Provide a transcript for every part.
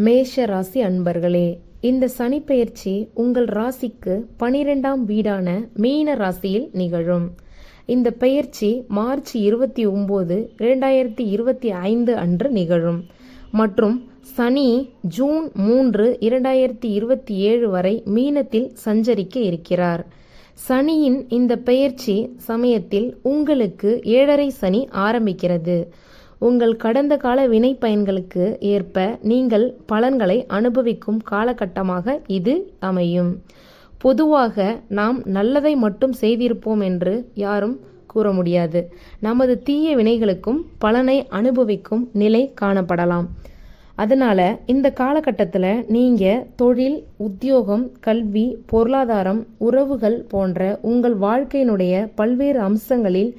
மேஷ ராசி அன்பர்களே, இந்த சனிப்பெயர்ச்சி உங்கள் ராசிக்கு 12ஆம் வீடான மீன ராசியில் நிகழும். இந்த பெயர்ச்சி மார்ச் 29, 2025 அன்று நிகழும் மற்றும் சனி ஜூன் 3, 2027 வரை மீனத்தில் சஞ்சரிக்க இருக்கிறார். சனியின் இந்த பெயர்ச்சி சமயத்தில் உங்களுக்கு 7.5 சனி ஆரம்பிக்கிறது. உங்கள் கடந்த கால வினை பயன்களுக்கு ஏற்ப நீங்கள் பலன்களை அனுபவிக்கும் காலகட்டமாக இது அமையும். பொதுவாக நாம் நல்லதை மட்டும் செய்திருப்போம் என்று யாரும் கூற முடியாது. நமது தீய வினைகளுக்கும் பலனை அனுபவிக்கும் நிலை காணப்படலாம். அதனால இந்த காலகட்டத்தில் நீங்கள் தொழில், உத்தியோகம், கல்வி, பொருளாதாரம், உறவுகள் போன்ற உங்கள் வாழ்க்கையினுடைய பல்வேறு அம்சங்களில்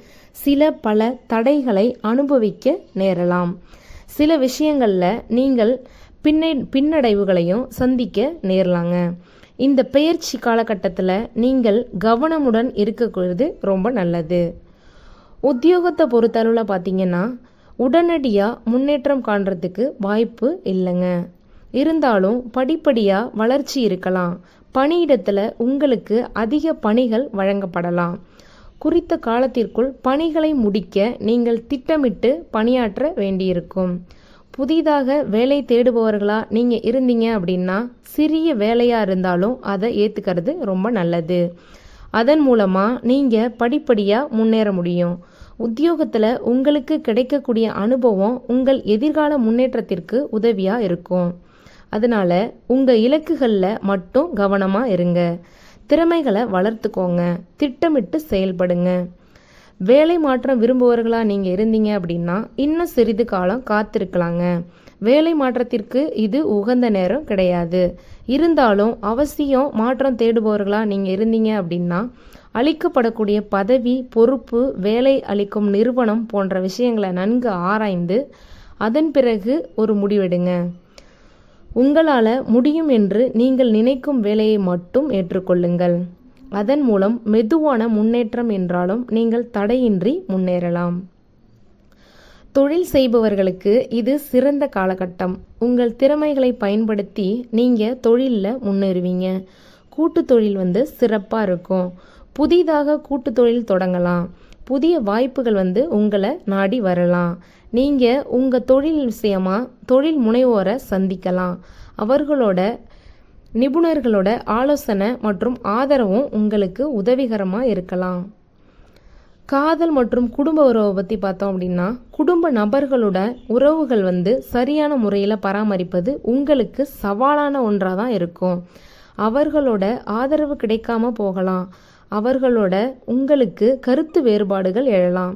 பல தடைகளை அனுபவிக்க நேரலாம். சில விஷயங்களில் நீங்கள் பின்னடைவுகளையும் சந்திக்க நேரலாங்க. இந்த பெயர்ச்சி காலகட்டத்தில் நீங்கள் கவனமுடன் இருக்கக்கூடியது ரொம்ப நல்லது. உத்தியோகத்தை பொறுத்தளவில் பார்த்தீங்கன்னா உடனடியாக முன்னேற்றம் காண்றதுக்கு வாய்ப்பு இல்லைங்க. இருந்தாலும் படிப்படியாக வளர்ச்சி இருக்கலாம். பணியிடத்தில் உங்களுக்கு அதிக பணிகள் வழங்கப்படலாம். குறித்த காலத்திற்குள் பணிகளை முடிக்க நீங்கள் திட்டமிட்டு பணியாற்ற வேண்டியிருக்கும். புதிதாக வேலை தேடுபவர்களாக நீங்கள் இருந்தீங்க அப்படின்னா சிறிய வேலையாக இருந்தாலும் அதை ஏற்றுக்கிறது ரொம்ப நல்லது. அதன் மூலமாக நீங்கள் படிப்படியாக முன்னேற முடியும். உத்தியோகத்தில் உங்களுக்கு கிடைக்கக்கூடிய அனுபவம் உங்கள் எதிர்கால முன்னேற்றத்திற்கு உதவியாக இருக்கும். அதனால் உங்கள் இலக்குகளில் மட்டும் கவனமாக இருங்க. திறமைகளை வளர்த்துக்கோங்க. திட்டமிட்டு செயல்படுங்க. வேலை மாற்றம் விரும்புவர்களாக நீங்கள் இருந்தீங்க அப்படின்னா இன்னும் சிறிது காலம் காத்திருக்கலாங்க. வேலை மாற்றத்திற்கு இது உகந்த நேரம் கிடையாது. இருந்தாலும் அவசியம் மாற்றம் தேடுபவர்களாக நீங்கள் இருந்தீங்க அப்படின்னா அளிக்கப்படக்கூடிய பதவி, பொறுப்பு, வேலை அளிக்கும் நிறுவனம் போன்ற விஷயங்களை நன்கு ஆராய்ந்து அதன் பிறகு ஒரு முடிவெடுங்க. உங்களால் முடியும் என்று நீங்கள் நினைக்கும் வேலையை மட்டும் ஏற்றுக்கொள்ளுங்கள். அதன் மூலம் மெதுவான முன்னேற்றம் என்றாலும் நீங்கள் தடையின்றி முன்னேறலாம். தொழில் செய்பவர்களுக்கு இது சிறந்த காலகட்டம். உங்கள் திறமைகளை பயன்படுத்தி நீங்கள் தொழிலில் முன்னேறுவீங்க. கூட்டு தொழில் சிறப்பாக இருக்கும். புதிதாக கூட்டு தொழில் தொடங்கலாம். புதிய வாய்ப்புகள் உங்களை நாடி வரலாம். நீங்கள் உங்கள் தொழில் விஷயமா தொழில் முனைவோரை சந்திக்கலாம். அவர்களோட நிபுணர்களோட ஆலோசனை மற்றும் ஆதரவும் உங்களுக்கு உதவிகரமாக இருக்கலாம். காதல் மற்றும் குடும்ப உறவை பற்றி பார்த்தோம் அப்படின்னா குடும்ப நபர்களோட உறவுகள் சரியான முறையில் பராமரிப்பது உங்களுக்கு சவாலான ஒன்றாக தான் இருக்கும். அவர்களோட ஆதரவு கிடைக்காம போகலாம். அவர்களோட உங்களுக்கு கருத்து வேறுபாடுகள் எழலாம்.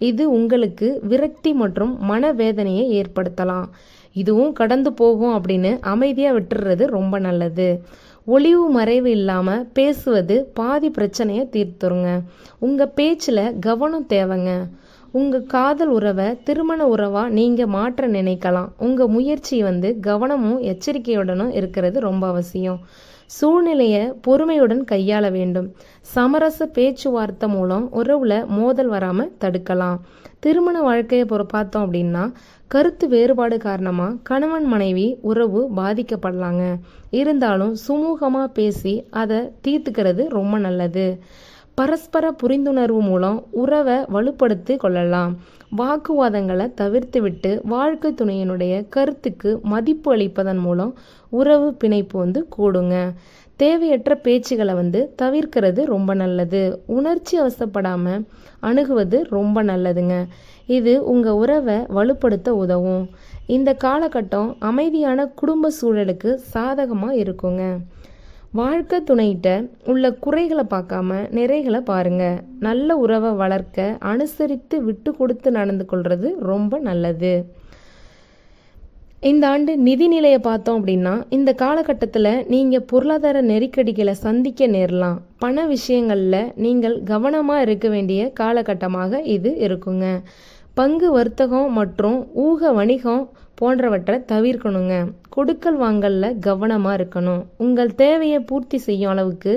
இது உங்களுக்கு விரக்தி மற்றும் மனவேதனையை ஏற்படுத்தலாம். இதுவும் கடந்து போகும் அப்படின்னு அமைதியாக விட்டுறது ரொம்ப நல்லது. ஒளிவு மறைவு இல்லாமல் பேசுவது பாதி பிரச்சனையை தீர்த்துருங்க. உங்கள் பேச்சில் கவனம் தேவைங்க. உங்கள் காதல் உறவை திருமண உறவாக நீங்கள் மாற்ற நினைக்கலாம். உங்கள் முயற்சி கவனமும் எச்சரிக்கையுடனும் இருக்கிறது ரொம்ப அவசியம். சூழ்நிலையை பொறுமையுடன் கையாள வேண்டும். சமரச பேச்சுவார்த்தை மூலம் உறவில் மோதல் வராமல் தடுக்கலாம். திருமண வாழ்க்கையை பார்த்தோம் அப்படின்னா கருத்து வேறுபாடு காரணமாக கணவன் மனைவி உறவு பாதிக்கப்படலாங்க. இருந்தாலும் சுமூகமாக பேசி அதை தீர்த்துக்கிறது ரொம்ப நல்லது. பரஸ்பர புரிந்துணர்வு மூலம் உறவை வலுப்படுத்தி கொள்ளலாம். வாக்குவாதங்களை தவிர்த்துவிட்டு வாழ்க்கை துணையினுடைய கருத்துக்கு மதிப்பு அளிப்பதன் மூலம் உறவு பிணைப்பு கூடுங்க. தேவையற்ற பேச்சுகளை தவிர்க்கிறது ரொம்ப நல்லது. உணர்ச்சி அவசப்படாமல் அணுகுவது ரொம்ப நல்லதுங்க. இது உங்கள் உறவை வலுப்படுத்த உதவும். இந்த காலகட்டம் அமைதியான குடும்ப சூழலுக்கு சாதகமாக இருக்குங்க. வாழ்க்கை துணையிட்ட உள்ள குறைகளை பார்க்காம நிறைகளை பாருங்க. நல்ல உறவை வளர்க்க அனுசரித்து விட்டு கொடுத்து நடந்து கொள்வது ரொம்ப நல்லது. இந்த ஆண்டு நிதிநிலையை பார்த்தோம் அப்படின்னா இந்த காலகட்டத்தில் நீங்கள் பொருளாதார நெருக்கடிகளை சந்திக்க நேரலாம். பண விஷயங்களில் நீங்கள் கவனமாக இருக்க வேண்டிய காலகட்டமாக இது இருக்குங்க. பங்கு வர்த்தகம் மற்றும் ஊக வணிகம் போன்றவற்றை தவிர்க்கணுங்க. கொடுக்கல் வாங்கல்ல கவனமாக இருக்கணும். உங்கள் தேவையை பூர்த்தி செய்யும் அளவுக்கு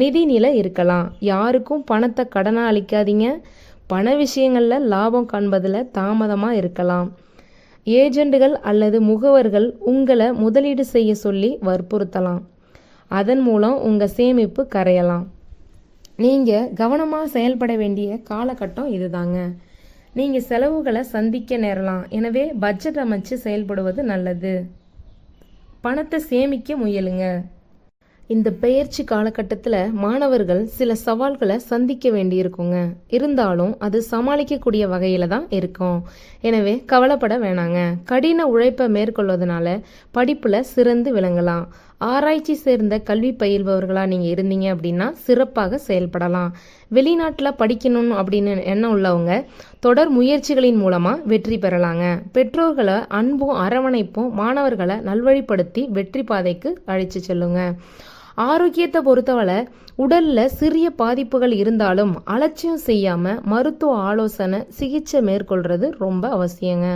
நிதிநிலை இருக்கலாம். யாருக்கும் பணத்தை கடனாக அளிக்காதீங்க. பண விஷயங்களில் லாபம் காண்பதில் தாமதமாக இருக்கலாம். ஏஜெண்டுகள் அல்லது முகவர்கள் உங்களை முதலீடு செய்ய சொல்லி வற்புறுத்தலாம். அதன் மூலம் உங்கள் சேமிப்பு கரையலாம். நீங்கள் கவனமாக செயல்பட வேண்டிய காலகட்டம் இதுதாங்க. நீங்கள் செலவுகளை சந்திக்க நேரலாம். எனவே பட்ஜெட் அமைச்சு செயல்படுவது நல்லது. பணத்தை சேமிக்க முயலுங்க. இந்த பெயர்ச்சி காலகட்டத்தில் மாணவர்கள் சில சவால்களை சந்திக்க வேண்டியிருக்குங்க. இருந்தாலும் அது சமாளிக்கக்கூடிய வகையில் தான் இருக்கும். எனவே கவலைப்பட வேணாங்க. கடின உழைப்பை மேற்கொள்வதனால படிப்பில் சிறந்து விளங்கலாம். ஆராய்ச்சி சேர்ந்த கல்வி பயில்பவர்களாக நீங்கள் இருந்தீங்க அப்படின்னா சிறப்பாக செயல்படலாம். வெளிநாட்டில் படிக்கணும் அப்படின்னு எண்ணம் உள்ளவங்க தொடர் முயற்சிகளின் மூலமாக வெற்றி பெறலாங்க. பெற்றோர்களை அன்பும் அரவணைப்பும் மாணவர்களை நல்வழிப்படுத்தி வெற்றி பாதைக்கு அழைச்சி செல்லுங்க. ஆரோக்கியத்தை பொறுத்தவரை உடலில் சிறிய பாதிப்புகள் இருந்தாலும் அலட்சியம் செய்யாமல் மருத்துவ ஆலோசனை சிகிச்சை மேற்கொள்கிறது ரொம்ப அவசியங்க.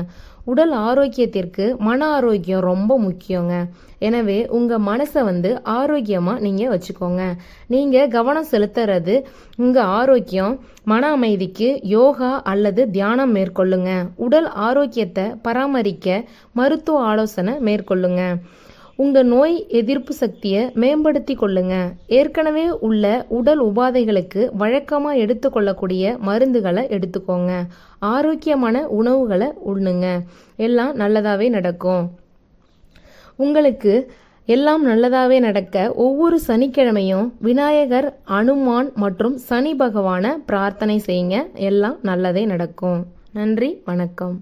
உடல் ஆரோக்கியத்திற்கு மன ஆரோக்கியம் ரொம்ப முக்கியங்க. எனவே உங்கள் மனசை ஆரோக்கியமாக நீங்கள் வச்சுக்கோங்க. நீங்கள் கவனம் செலுத்துறது உங்கள் ஆரோக்கியம், மன அமைதிக்கு யோகா அல்லது தியானம் மேற்கொள்ளுங்க. உடல் ஆரோக்கியத்தை பராமரிக்க மருத்துவ ஆலோசனை மேற்கொள்ளுங்க. உங்கள் நோய் எதிர்ப்பு சக்தியை மேம்படுத்தி கொள்ளுங்க. ஏற்கனவே உள்ள உடல் உபாதைகளுக்கு வழக்கமாக எடுத்துக்கொள்ளக்கூடிய மருந்துகளை எடுத்துக்கோங்க. ஆரோக்கியமான உணவுகளை உண்ணுங்க. எல்லாம் நல்லதாகவே நடக்கும். உங்களுக்கு எல்லாம் நல்லதாகவே நடக்க ஒவ்வொரு சனிக்கிழமையும் விநாயகர், அனுமான் மற்றும் சனி பகவானை பிரார்த்தனை செய்யுங்க. எல்லாம் நல்லதே நடக்கும். நன்றி, வணக்கம்.